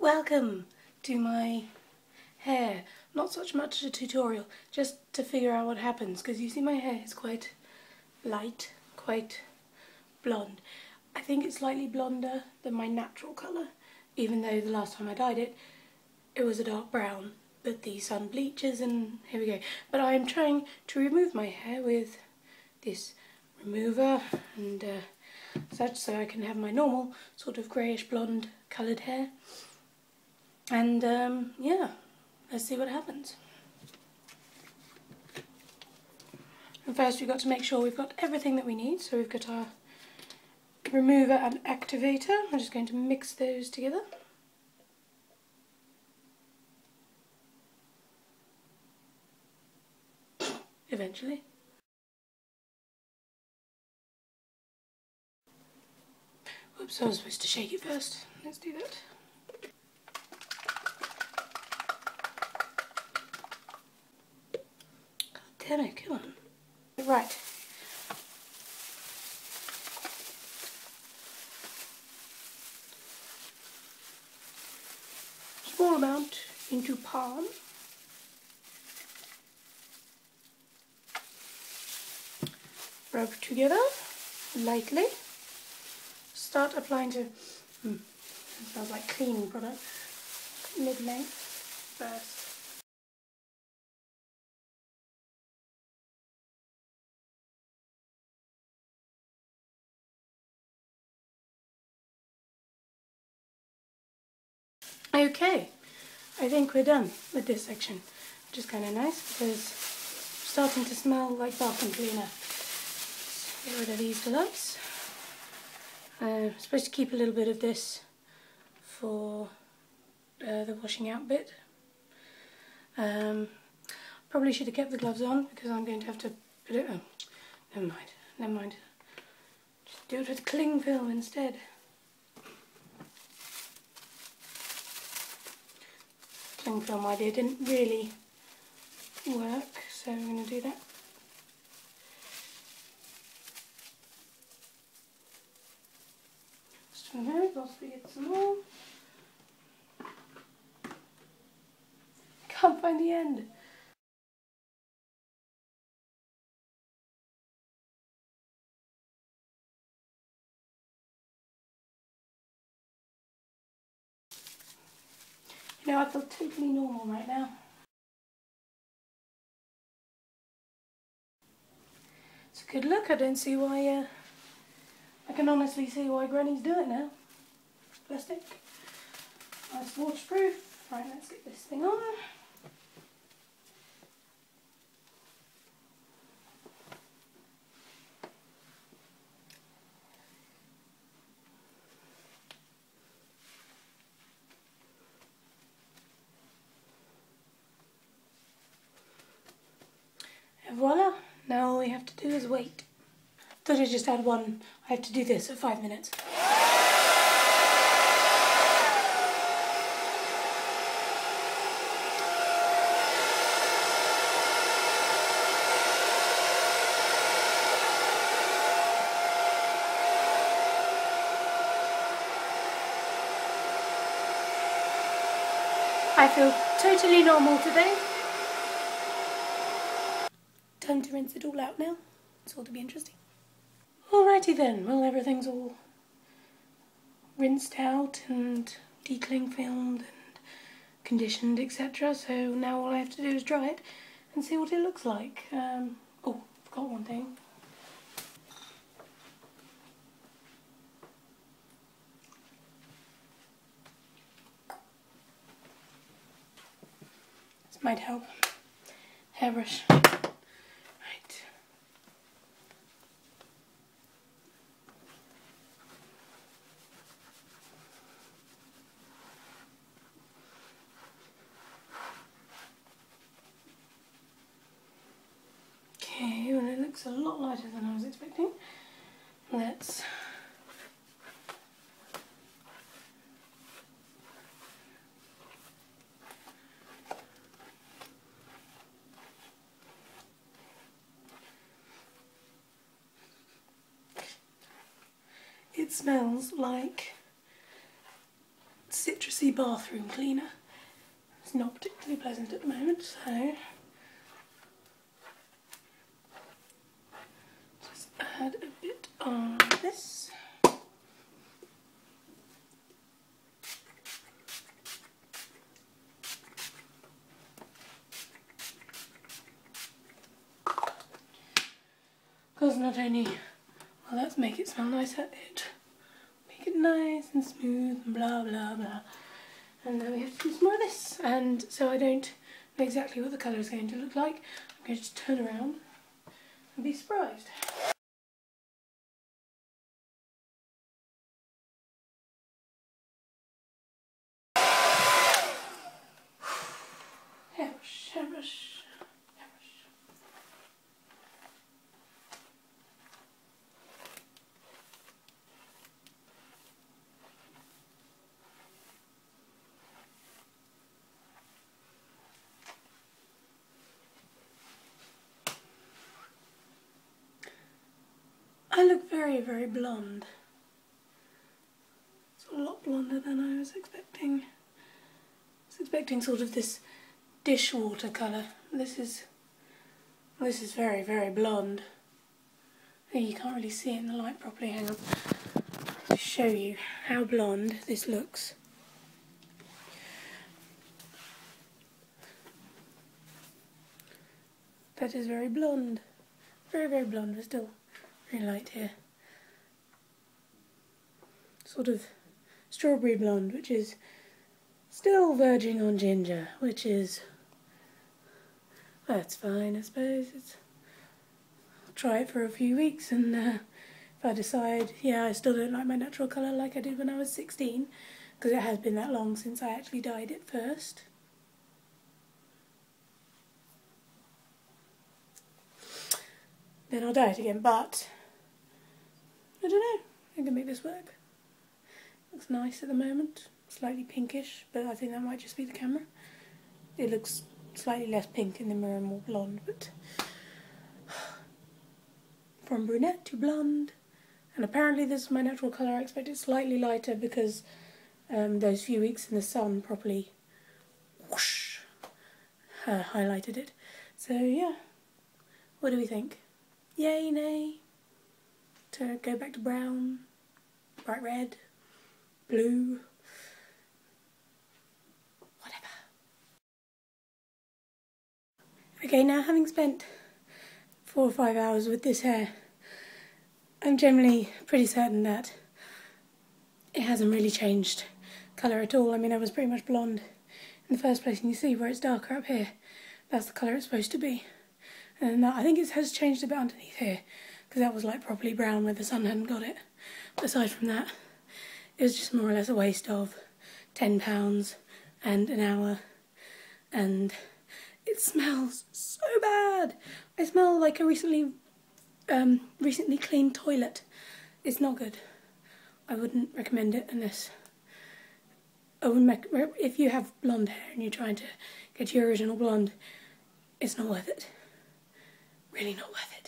Welcome to my hair. Not such much a tutorial, just to figure out what happens, because you see my hair is quite light, quite blonde. I think it's slightly blonder than my natural colour, even though the last time I dyed it, it was a dark brown. But the sun bleaches and here we go. But I am trying to remove my hair with this remover and such, so I can have my normal sort of greyish blonde coloured hair. And yeah, let's see what happens. And first we've got to make sure we've got everything that we need. So we've got our remover and activator. I'm just going to mix those together. Eventually. Oops, I was supposed to shake it first. Let's do that. God damn it, come on. Right. Small amount into palm. Rub together lightly. Start applying to, it smells like cleaning product, mid-length first. Okay, I think we're done with this section, which is kind of nice because it's starting to smell like bathroom cleaner. Let's get rid of these gloves. I'm supposed to keep a little bit of this for the washing out bit. Probably should have kept the gloves on because I'm going to have to put it. Oh, never mind. Just do it with cling film instead. Cling film idea didn't really work, so I'm going to do that. Just a minute, whilst we get some more. Can't find the end. You know, I feel totally normal right now. It's a good look. I don't see why, I can honestly see why Granny's doing it now. Plastic. Nice waterproof. Right, let's get this thing on. And voila, now all we have to do is wait. Thought I just had one. I have to do this for 5 minutes. I feel totally normal today. Time to rinse it all out now. It's all to be interesting. Alrighty then, well everything's all rinsed out and decling filmed and conditioned, etc. So now all I have to do is dry it and see what it looks like. Oh, forgot one thing. This might help. Hairbrush. Right. Okay, well it looks a lot lighter than I was expecting. Let's It smells like citrusy bathroom cleaner. It's not particularly pleasant at the moment, so just add a bit of this. Because not only will that make it smell nicer, it make it nice and smooth and blah blah blah. And then we have to do some more of this. And so I don't know exactly what the colour is going to look like. I'm going to just turn around and be surprised. Hairbrush, hairbrush. I look very, very blonde. It's a lot blonder than I was expecting. I was expecting sort of this dishwater colour. This is very, very blonde. You can't really see it in the light properly. Hang on. To show you how blonde this looks. That is very blonde. Very, very blonde, but still very light here. Sort of strawberry blonde, which is still verging on ginger, which is, that's fine, I suppose. I'll try it for a few weeks, and if I decide, yeah, I still don't like my natural colour like I did when I was 16, because it has been that long since I actually dyed it first. Then I'll dye it again, but I don't know, I can make this work. Looks nice at the moment, slightly pinkish, but I think that might just be the camera. It looks slightly less pink in the mirror and more blonde, but from brunette to blonde. And apparently this is my natural colour. I expect it slightly lighter because those few weeks in the sun properly whoosh, highlighted it. So yeah, what do we think? Yay, nay? To go back to brown, bright red, blue, whatever. Okay, now having spent 4 or 5 hours with this hair, I'm generally pretty certain that it hasn't really changed colour at all. I mean, I was pretty much blonde in the first place, and you see where it's darker up here. That's the colour it's supposed to be. And I think it has changed a bit underneath here, because that was like properly brown where the sun hadn't got it. But aside from that, it was just more or less a waste of £10 and an hour, and it smells so bad. I smell like a recently cleaned toilet. It's not good. I wouldn't recommend it unless if you have blonde hair and you're trying to get your original blonde, it's not worth it. Really not worth it.